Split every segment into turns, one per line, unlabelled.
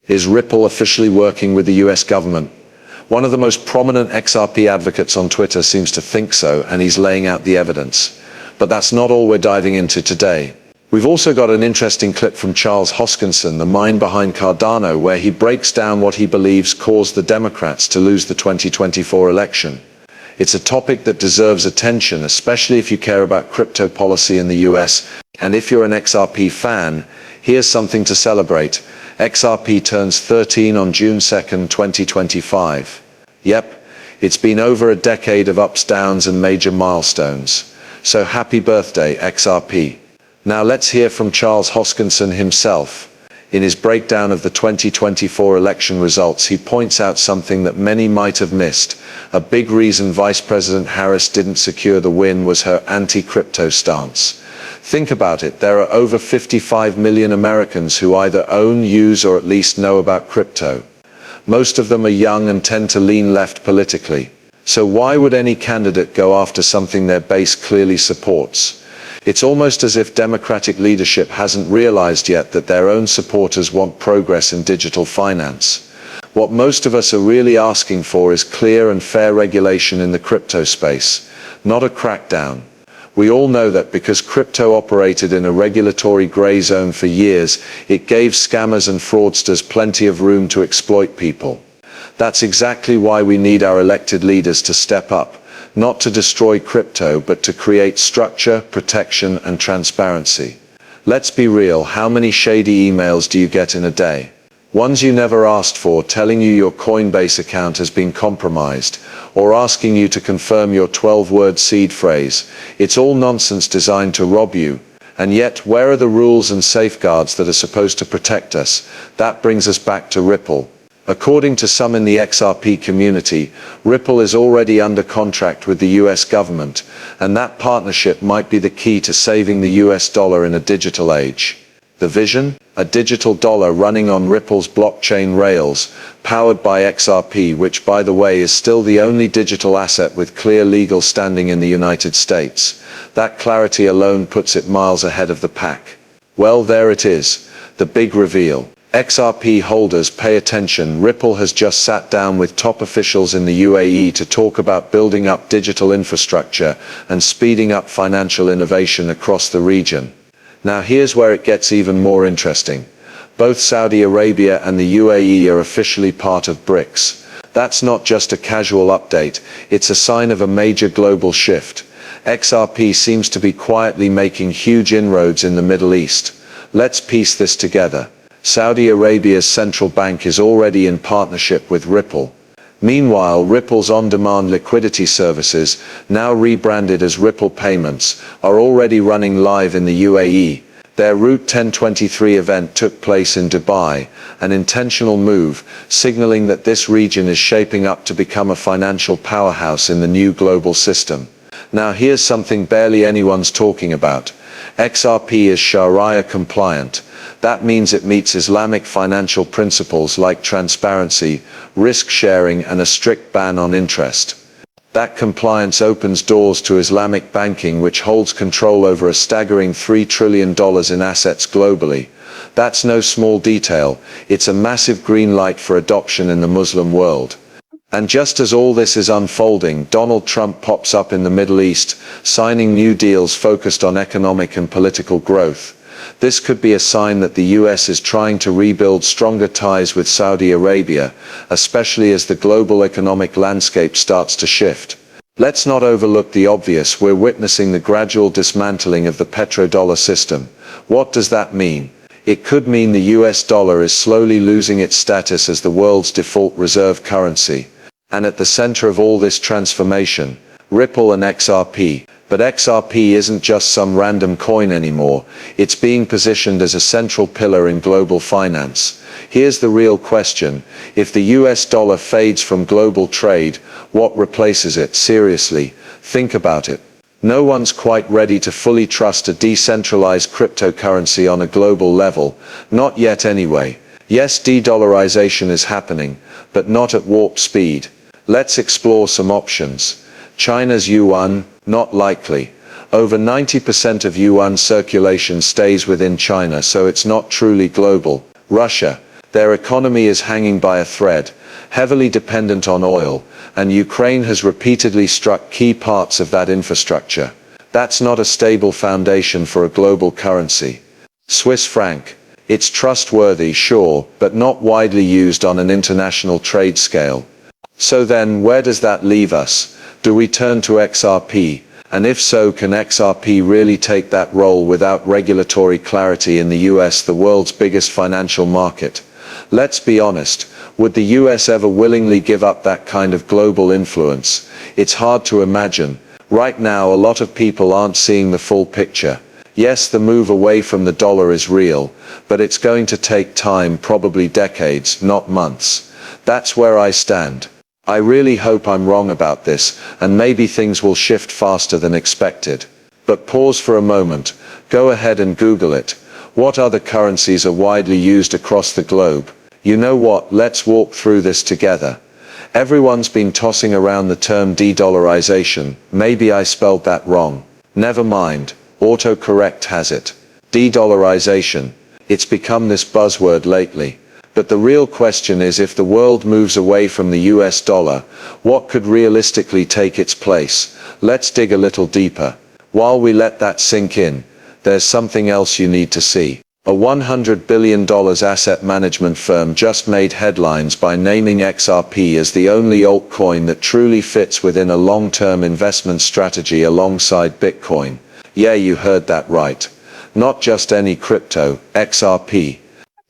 Is Ripple officially working with the US government? One of the most prominent XRP advocates on Twitter seems to think so, and he's laying out the evidence. But that's not all we're diving into today. We've also got an interesting clip from Charles Hoskinson, the mind behind Cardano, where he breaks down what he believes caused the Democrats to lose the 2024 election. It's a topic that deserves attention, especially if you care about crypto policy in the US. And if you're an XRP fan, here's something to celebrate. XRP turns 13 on June 2nd, 2025. Yep, it's been over a decade of ups, downs, and major milestones. So happy birthday, XRP. Now let's hear from Charles Hoskinson himself. In his breakdown of the 2024 election results, he points out something that many might have missed. A big reason Vice President Harris didn't secure the win was her anti-crypto stance. Think about it, there are over 55 million Americans who either own, use, or at least know about crypto. Most of them are young and tend to lean left politically. So why would any candidate go after something their base clearly supports? It's almost as if Democratic leadership hasn't realized yet that their own supporters want progress in digital finance. What most of us are really asking for is clear and fair regulation in the crypto space, not a crackdown. We all know that because crypto operated in a regulatory gray zone for years, it gave scammers and fraudsters plenty of room to exploit people. That's exactly why we need our elected leaders to step up, not to destroy crypto, but to create structure, protection, and transparency. Let's be real, how many shady emails do you get in a day? Ones you never asked for, telling you your Coinbase account has been compromised, or asking you to confirm your 12-word seed phrase. It's all nonsense designed to rob you. And yet, where are the rules and safeguards that are supposed to protect us? That brings us back to Ripple. According to some in the XRP community, Ripple is already under contract with the US government, and that partnership might be the key to saving the US dollar in a digital age. The vision? A digital dollar running on Ripple's blockchain rails, powered by XRP, which by the way is still the only digital asset with clear legal standing in the United States. That clarity alone puts it miles ahead of the pack. Well, there it is, the big reveal. XRP holders, pay attention. Ripple has just sat down with top officials in the UAE to talk about building up digital infrastructure and speeding up financial innovation across the region. Now here's where it gets even more interesting. Both Saudi Arabia and the UAE are officially part of BRICS. That's not just a casual update, it's a sign of a major global shift. XRP seems to be quietly making huge inroads in the Middle East. Let's piece this together. Saudi Arabia's central bank is already in partnership with Ripple. Meanwhile, Ripple's on-demand liquidity services, now rebranded as Ripple Payments, are already running live in the UAE. Their Route 1023 event took place in Dubai, an intentional move, signaling that this region is shaping up to become a financial powerhouse in the new global system. Now here's something barely anyone's talking about. XRP is Sharia compliant. That means it meets Islamic financial principles like transparency, risk sharing, and a strict ban on interest. That compliance opens doors to Islamic banking, which holds control over a staggering $3 trillion in assets globally. That's no small detail, it's a massive green light for adoption in the Muslim world. And just as all this is unfolding, Donald Trump pops up in the Middle East, signing new deals focused on economic and political growth. This could be a sign that the US is trying to rebuild stronger ties with Saudi Arabia, especially as the global economic landscape starts to shift. Let's not overlook the obvious, we're witnessing the gradual dismantling of the petrodollar system. What does that mean? It could mean the US dollar is slowly losing its status as the world's default reserve currency. And at the center of all this transformation, Ripple and XRP. But XRP isn't just some random coin anymore, it's being positioned as a central pillar in global finance. Here's the real question, if the US dollar fades from global trade, what replaces it? Seriously, think about it. No one's quite ready to fully trust a decentralized cryptocurrency on a global level, not yet anyway. Yes, de-dollarization is happening, but not at warp speed. Let's explore some options. China's yuan? Not likely. Over 90% of yuan circulation stays within China, so it's not truly global. Russia? Their economy is hanging by a thread, heavily dependent on oil, and Ukraine has repeatedly struck key parts of that infrastructure. That's not a stable foundation for a global currency. Swiss franc. It's trustworthy, sure, but not widely used on an international trade scale. So then, where does that leave us? Do we turn to XRP? And if so, can XRP really take that role without regulatory clarity in the US, the world's biggest financial market? Let's be honest, would the US ever willingly give up that kind of global influence? It's hard to imagine. Right now, a lot of people aren't seeing the full picture. Yes, the move away from the dollar is real, but it's going to take time, probably decades, not months. That's where I stand. I really hope I'm wrong about this, and maybe things will shift faster than expected. But pause for a moment. Go ahead and Google it. What other currencies are widely used across the globe? You know what, let's walk through this together. Everyone's been tossing around the term de-dollarization. Maybe I spelled that wrong. Never mind. Autocorrect has it. De-dollarization. It's become this buzzword lately. But the real question is, if the world moves away from the US dollar, what could realistically take its place? Let's dig a little deeper. While we let that sink in, there's something else you need to see. A $100 billion asset management firm just made headlines by naming XRP as the only altcoin that truly fits within a long-term investment strategy alongside Bitcoin. Yeah, you heard that right. Not just any crypto, XRP.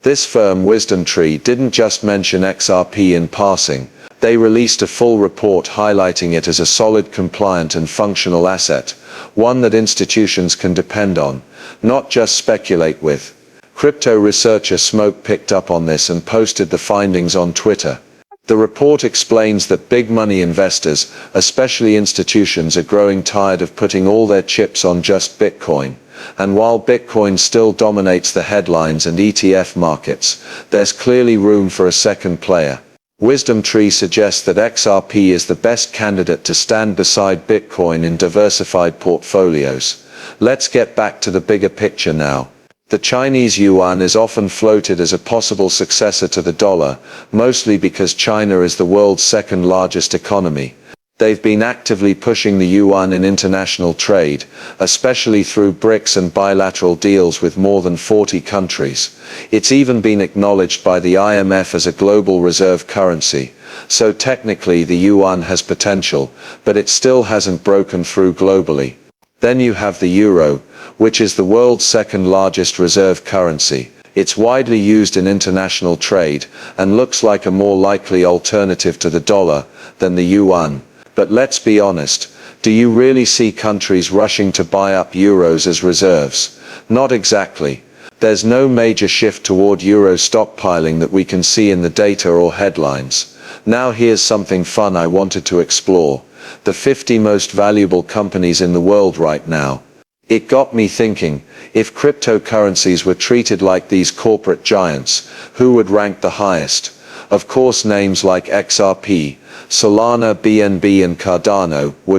This firm, WisdomTree, didn't just mention XRP in passing. They released a full report highlighting it as a solid, compliant and functional asset, one that institutions can depend on, not just speculate with. Crypto researcher Smoke picked up on this and posted the findings on Twitter. The report explains that big money investors, especially institutions, are growing tired of putting all their chips on just Bitcoin. And while Bitcoin still dominates the headlines and ETF markets, there's clearly room for a second player. WisdomTree suggests that XRP is the best candidate to stand beside Bitcoin in diversified portfolios. Let's get back to the bigger picture now. The Chinese yuan is often floated as a possible successor to the dollar, mostly because China is the world's second largest economy. They've been actively pushing the yuan in international trade, especially through BRICS and bilateral deals with more than 40 countries. It's even been acknowledged by the IMF as a global reserve currency. So technically the yuan has potential, but it still hasn't broken through globally. Then you have the euro, which is the world's second largest reserve currency. It's widely used in international trade, and looks like a more likely alternative to the dollar than the yuan. But let's be honest, do you really see countries rushing to buy up euros as reserves? Not exactly. There's no major shift toward euro stockpiling that we can see in the data or headlines. Now here's something fun I wanted to explore. The 50 most valuable companies in the world right now. It got me thinking, if cryptocurrencies were treated like these corporate giants, who would rank the highest? Of course, names like XRP, Solana, BNB and Cardano would